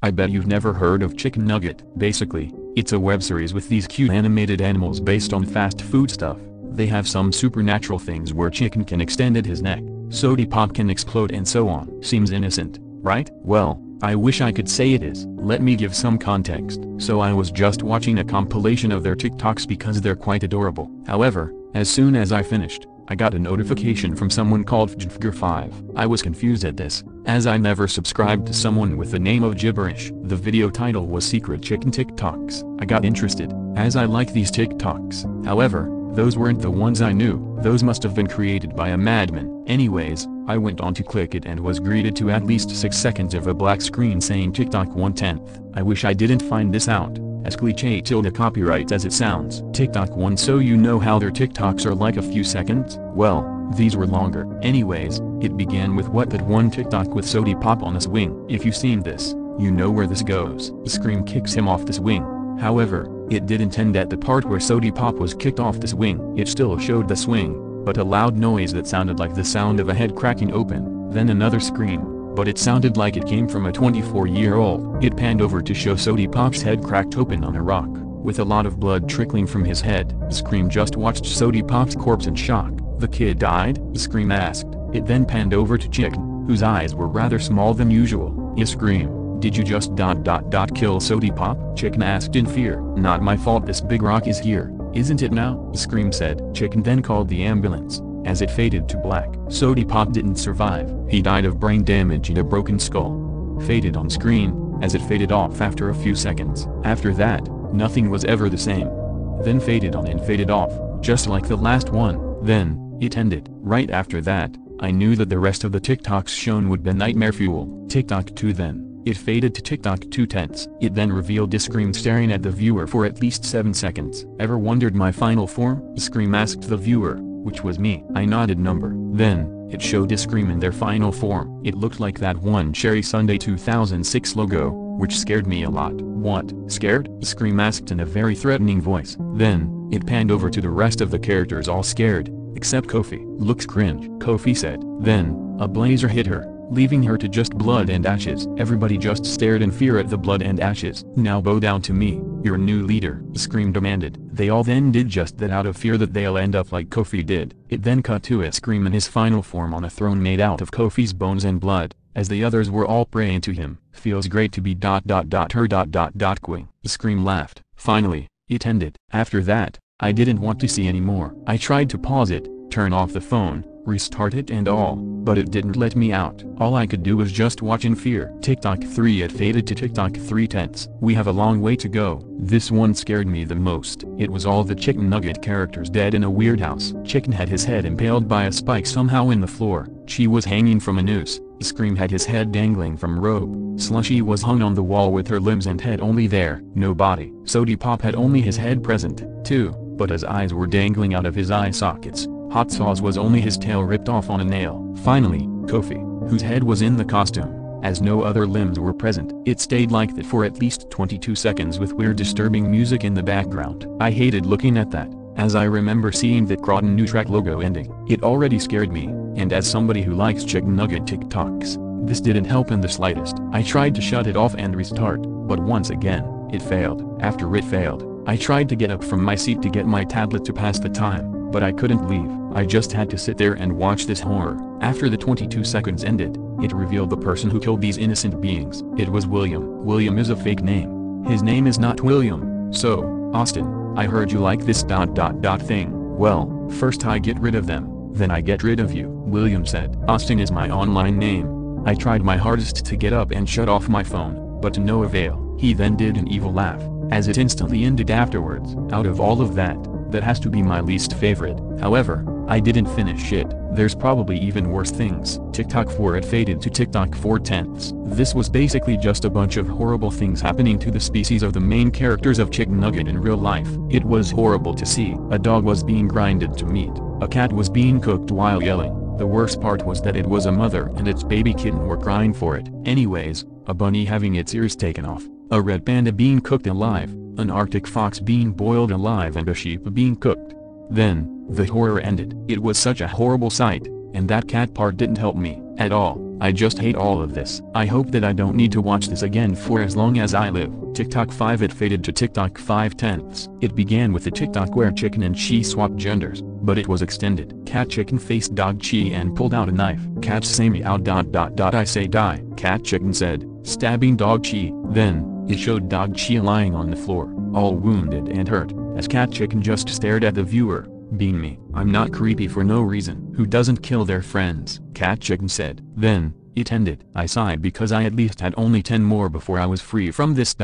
I bet you've never heard of Chicken Nugget. Basically, it's a web series with these cute animated animals based on fast food stuff. They have some supernatural things where Chicken can extend his neck, Sody Pop can explode and so on. Seems innocent, right? Well, I wish I could say it is. Let me give some context. So I was just watching a compilation of their TikToks because they're quite adorable. However, as soon as I finished, I got a notification from someone called FJFGR5. I was confused at this, as I never subscribed to someone with the name of gibberish. The video title was Secret Chicken TikToks. I got interested, as I like these TikToks. However, those weren't the ones I knew. Those must have been created by a madman. Anyways, I went on to click it and was greeted to at least 6 seconds of a black screen saying TikTok 1/10th. I wish I didn't find this out, as cliche tilde copyright as it sounds. TikTok 1, so you know how their TikToks are like a few seconds? Well, these were longer. Anyways, it began with what that one TikTok with Sody Pop on a swing. If you've seen this, you know where this goes. The scream kicks him off the swing. However, it didn't end at the part where Sody Pop was kicked off the swing. It still showed the swing, but a loud noise that sounded like the sound of a head cracking open, then another scream, but it sounded like it came from a 24-year-old. It panned over to show Sody Pop's head cracked open on a rock, with a lot of blood trickling from his head. The scream just watched Sody Pop's corpse in shock. The kid died? The scream asked. It then panned over to Chikn, whose eyes were rather small than usual. You scream. Did you just kill Sody Pop? Chikn asked in fear. Not my fault, this big rock is here, isn't it now? The scream said. Chikn then called the ambulance, as it faded to black. Sody Pop didn't survive. He died of brain damage and a broken skull. Faded on screen, as it faded off after a few seconds. After that, nothing was ever the same. Then faded on and faded off, just like the last one. Then, it ended. Right after that, I knew that the rest of the TikToks shown would be nightmare fuel. TikTok 2 then. It faded to TikTok 2/10. It then revealed a scream staring at the viewer for at least 7 seconds. Ever wondered my final form? The scream asked the viewer, which was me. I nodded number. Then, it showed a scream in their final form. It looked like that one Cherry Sunday 2006 logo, which scared me a lot. What? Scared? The scream asked in a very threatening voice. Then, it panned over to the rest of the characters all scared, except Kofi. Looks cringe, Kofi said. Then, a blazer hit her, leaving her to just blood and ashes. Everybody just stared in fear at the blood and ashes. Now bow down to me, your new leader, the scream demanded. They all then did just that out of fear that they'll end up like Kofi did. It then cut to a scream in his final form on a throne made out of Kofi's bones and blood, as the others were all praying to him. Feels great to be her queen. The scream laughed. Finally, it ended. After that, I didn't want to see anymore. I tried to pause it, turn off the phone, restart it and all, but it didn't let me out. All I could do was just watch in fear. TikTok 3. It faded to TikTok 3/10. We have a long way to go. This one scared me the most. It was all the Chicken Nugget characters dead in a weird house. Chicken had his head impaled by a spike somehow in the floor. She was hanging from a noose. Scream had his head dangling from rope. Slushy was hung on the wall with her limbs and head only there. No body. Sody Pop had only his head present, too, but his eyes were dangling out of his eye sockets. Hot Sauce was only his tail ripped off on a nail. Finally, Kofi, whose head was in the costume, as no other limbs were present. It stayed like that for at least 22 seconds with weird disturbing music in the background. I hated looking at that, as I remember seeing that Crawdon new track logo ending. It already scared me, and as somebody who likes Chicken Nugget TikToks, this didn't help in the slightest. I tried to shut it off and restart, but once again, it failed. After it failed, I tried to get up from my seat to get my tablet to pass the time, but I couldn't leave. I just had to sit there and watch this horror. After the 22 seconds ended, it revealed the person who killed these innocent beings. It was William. William is a fake name. His name is not William. So, Austin, I heard you like this thing. Well, first I get rid of them, then I get rid of you. William said. Austin is my online name. I tried my hardest to get up and shut off my phone, but to no avail. He then did an evil laugh, as it instantly ended afterwards. Out of all of that has to be my least favorite. However, I didn't finish it. There's probably even worse things. TikTok 4. It faded to TikTok 4/10. This was basically just a bunch of horrible things happening to the species of the main characters of Chicken Nugget in real life. It was horrible to see. A dog was being grinded to meat. A cat was being cooked while yelling. The worst part was that it was a mother and its baby kitten were crying for it. Anyways, a bunny having its ears taken off. A red panda being cooked alive. An Arctic fox being boiled alive and a sheep being cooked. Then, the horror ended. It was such a horrible sight, and that cat part didn't help me at all. I just hate all of this. I hope that I don't need to watch this again for as long as I live. TikTok 5. It faded to TikTok 5/10. It began with a TikTok where Chikn and Chi swapped genders, but it was extended. Cat Chikn faced dog Chi and pulled out a knife. Cat say meow ... I say die. Cat Chikn said, stabbing dog Chi. Then, it showed dog Chi lying on the floor, all wounded and hurt, as Cat Chikn just stared at the viewer. Being me, I'm not creepy for no reason. Who doesn't kill their friends? Cat Chikn said. Then, it ended. I sighed because I at least had only 10 more before I was free from this ...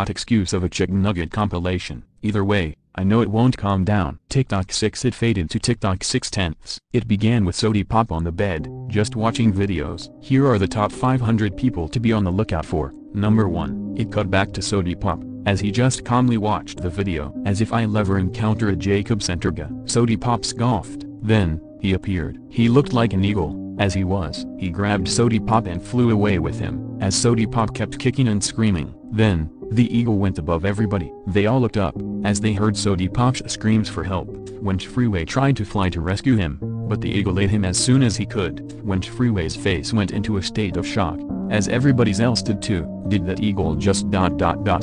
excuse of a chicken nugget compilation. Either way, I know it won't calm down. TikTok 6. It faded to TikTok 6/10. It began with Sody Pop on the bed, just watching videos. Here are the top 500 people to be on the lookout for. Number 1. It cut back to Sody Pop, as he just calmly watched the video. As if I'll ever encounter a Jacob Centerga. Sody Pop scoffed. Then, he appeared. He looked like an eagle, as he was. He grabbed Sody Pop and flew away with him, as Sody Pop kept kicking and screaming. Then, the eagle went above everybody. They all looked up, as they heard Sody Pop's screams for help. Wench Freeway tried to fly to rescue him, but the eagle ate him as soon as he could. Wench Freeway's face went into a state of shock, as everybody else did too. Did that eagle just ...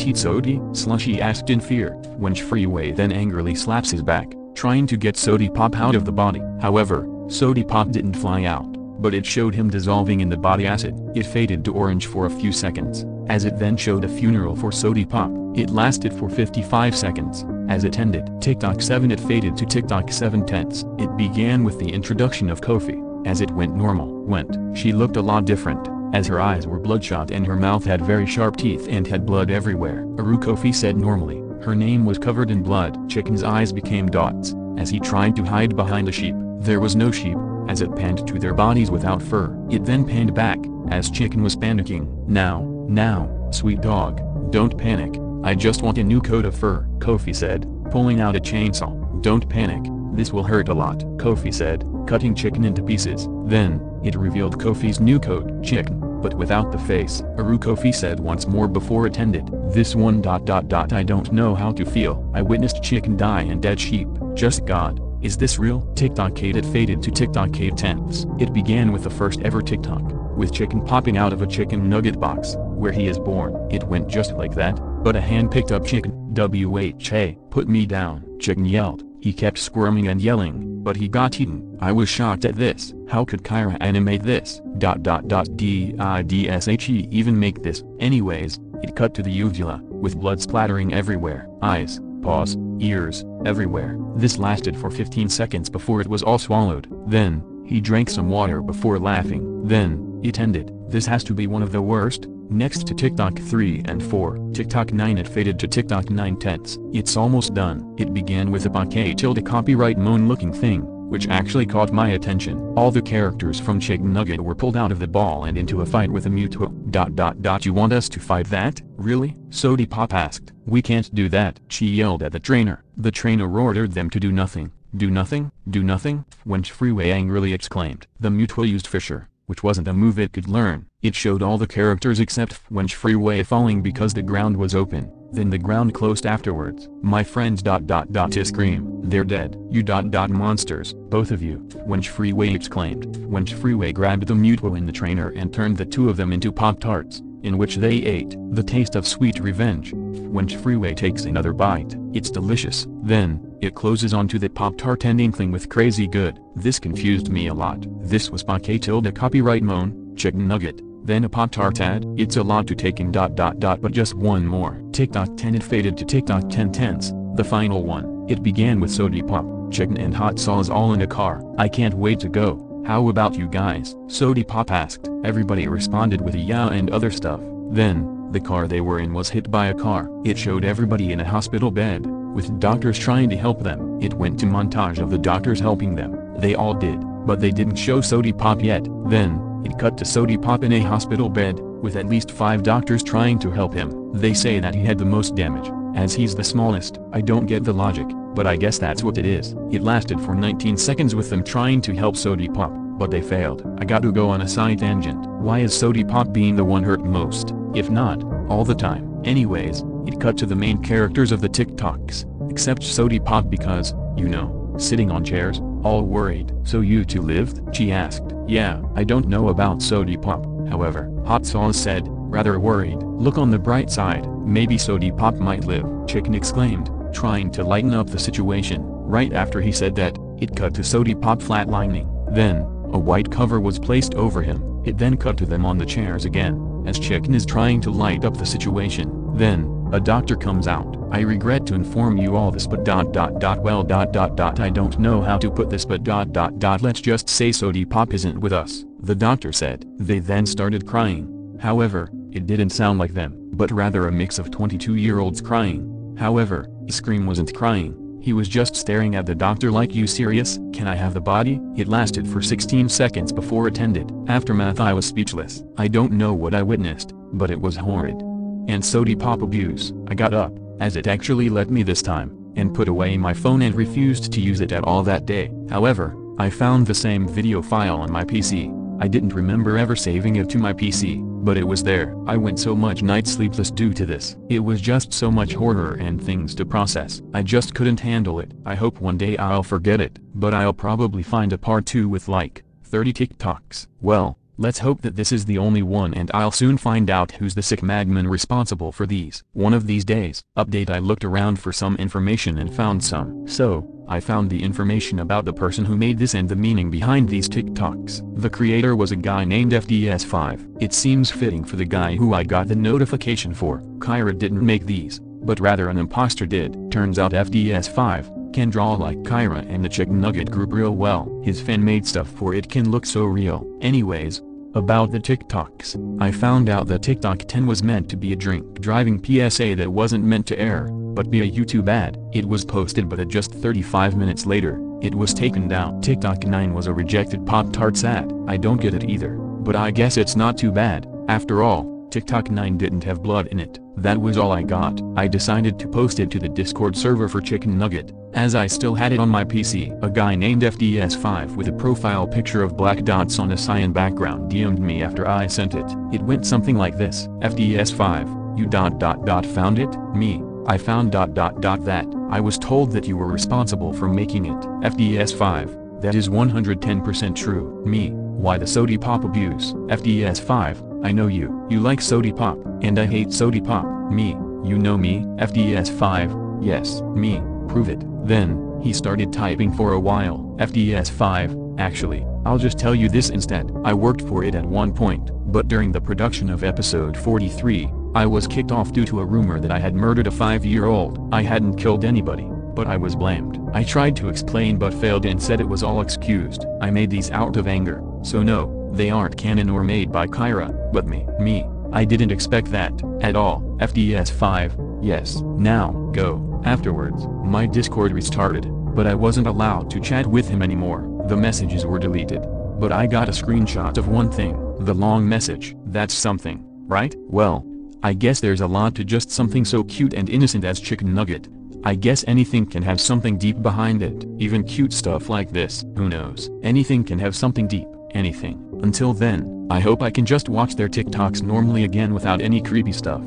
eat Sody? Slushy asked in fear. Wench Freeway then angrily slaps his back, trying to get Sody Pop out of the body. However, Sody Pop didn't fly out, but it showed him dissolving in the body acid. It faded to orange for a few seconds, as it then showed a funeral for Sody Pop. It lasted for 55 seconds, as it ended. TikTok 7. It faded to TikTok 7/10. It began with the introduction of Kofi. As it went normal. She looked a lot different, as her eyes were bloodshot and her mouth had very sharp teeth and had blood everywhere. Kofi said normally. Her name was covered in blood. Chikn's eyes became dots, as he tried to hide behind a sheep. There was no sheep, as it panned to their bodies without fur. It then panned back, as Chikn was panicking. Now, sweet dog, don't panic, I just want a new coat of fur, Kofi said, pulling out a chainsaw. Don't panic, this will hurt a lot, Kofi said, cutting Chikn into pieces. Then, it revealed Kofi's new coat, Chikn, but without the face. Kofi said once more before it ended. This one ... I don't know how to feel. I witnessed Chikn die and dead sheep. Just God. Is this real? TikTok 8. It faded to TikTok 8/10. It began with the first ever TikTok, with Chikn popping out of a chicken nugget box, where he is born. It went just like that, but a hand picked up Chikn. "Wha, put me down," Chikn yelled. He kept squirming and yelling, but he got eaten. I was shocked at this. How could Kyra animate this? Did she even make this? Anyways, it cut to the uvula, with blood splattering everywhere. Eyes, paws, ears, everywhere. This lasted for 15 seconds before it was all swallowed. Then, he drank some water before laughing. Then, it ended. This has to be one of the worst. Next to TikTok 3 and 4. TikTok 9. It faded to TikTok 9/10. It's almost done. It began with a copyright moan looking thing, which actually caught my attention. All the characters from Chicken Nugget were pulled out of the ball and into a fight with a Mewtwo. You want us to fight that? Really? Sody Pop asked. We can't do that. She yelled at the trainer. The trainer ordered them to do nothing. Do nothing? Do nothing? Wench Freeway angrily exclaimed. The Mewtwo used Fisher, which wasn't a move it could learn. It showed all the characters except Wench Freeway falling because the ground was open. Then the ground closed afterwards. My friends ... to scream. They're dead. You ... monsters. Both of you. Wench Freeway exclaimed. Wench Freeway grabbed the Mewtwo in the trainer and turned the two of them into Pop-Tarts, in which they ate. The taste of sweet revenge. Wench Freeway takes another bite. It's delicious. Then, it closes onto the Pop-Tart ending thing with crazy good. This confused me a lot. This was copyright moan, Chicken Nugget, then a Pop-Tart ad. It's a lot to take in ... but just one more. TikTok 10. It faded to TikTok 10/10, the final one. It began with Sody Pop, Chikn and hot sauce all in a car. I can't wait to go. How about you guys? Sody Pop asked. Everybody responded with a yeah and other stuff. Then, the car they were in was hit by a car. It showed everybody in a hospital bed, with doctors trying to help them. It went to montage of the doctors helping them. They all did, but they didn't show Sody Pop yet. Then, it cut to Sody Pop in a hospital bed, with at least 5 doctors trying to help him. They say that he had the most damage, as he's the smallest. I don't get the logic, but I guess that's what it is. It lasted for 19 seconds with them trying to help Sody Pop, but they failed. I got to go on a side tangent. Why is Sody Pop being the one hurt most, if not, all the time? Anyways, it cut to the main characters of the TikToks, except Sody Pop because, you know, sitting on chairs. all worried. "So you two lived?" she asked. "Yeah, I don't know about Sody Pop, however," Hot Sauce said, rather worried. "Look on the bright side, maybe Sody Pop might live," Chikn exclaimed, trying to lighten up the situation. Right after he said that, it cut to Sody Pop flatlining. Then, a white cover was placed over him. It then cut to them on the chairs again, as Chikn is trying to light up the situation. Then, a doctor comes out. "I regret to inform you all this but well I don't know how to put this but let's just say Sody Pop isn't with us," the doctor said. They then started crying. However, it didn't sound like them, but rather a mix of 22-year-olds crying. However, Scream wasn't crying. He was just staring at the doctor like, "You serious? Can I have the body?" It lasted for 16 seconds before it ended. Aftermath. I was speechless. I don't know what I witnessed, but it was horrid. And Sody Pop abuse. I got up, as it actually let me this time, and put away my phone and refused to use it at all that day. However, I found the same video file on my PC. I didn't remember ever saving it to my PC, but it was there. I went so much night sleepless due to this. It was just so much horror and things to process. I just couldn't handle it. I hope one day I'll forget it, but I'll probably find a part 2 with like 30 TikToks. Well, let's hope that this is the only one and I'll soon find out who's the sick madman responsible for these. One of these days. Update. I looked around for some information and found some. So, I found the information about the person who made this and the meaning behind these TikToks. The creator was a guy named FDS5. It seems fitting for the guy who I got the notification for. Kyra didn't make these, but rather an imposter did. Turns out FDS5 can draw like Kyra and the Chikn Nugget group real well. His fan made stuff for it can look so real. Anyways, about the TikToks. I found out that TikTok 10 was meant to be a drink driving PSA that wasn't meant to air, but be a YouTube ad. It was posted but at just 35 minutes later, it was taken down. TikTok 9 was a rejected Pop-Tarts ad. I don't get it either, but I guess it's not too bad. After all, TikTok 9 didn't have blood in it. That was all I got. I decided to post it to the Discord server for Chikn Nugget, as I still had it on my PC. A guy named FDS5 with a profile picture of black dots on a cyan background DM'd me after I sent it. It went something like this: FDS5, you found it? Me, I found that. I was told that you were responsible for making it. FDS5, that is 110% true. Me, why the Sody Pop abuse? FDS5, I know you. You like Sody Pop, and I hate Sody Pop. Me, you know me. FDS5, yes. Me, prove it. Then, he started typing for a while. FDS5, actually, I'll just tell you this instead. I worked for it at one point, but during the production of episode 43, I was kicked off due to a rumor that I had murdered a 5-year-old. I hadn't killed anybody, but I was blamed. I tried to explain but failed and said it was all excused. I made these out of anger, so no, they aren't canon or made by Kyra, but me, I didn't expect that, at all. FDS5, yes. Now, go. Afterwards, my Discord restarted, but I wasn't allowed to chat with him anymore. The messages were deleted. But I got a screenshot of one thing, the long message. That's something, right? Well, I guess there's a lot to just something so cute and innocent as Chikn Nugget. I guess anything can have something deep behind it. Even cute stuff like this. Who knows? Anything can have something deep. Anything. Until then, I hope I can just watch their TikToks normally again without any creepy stuff.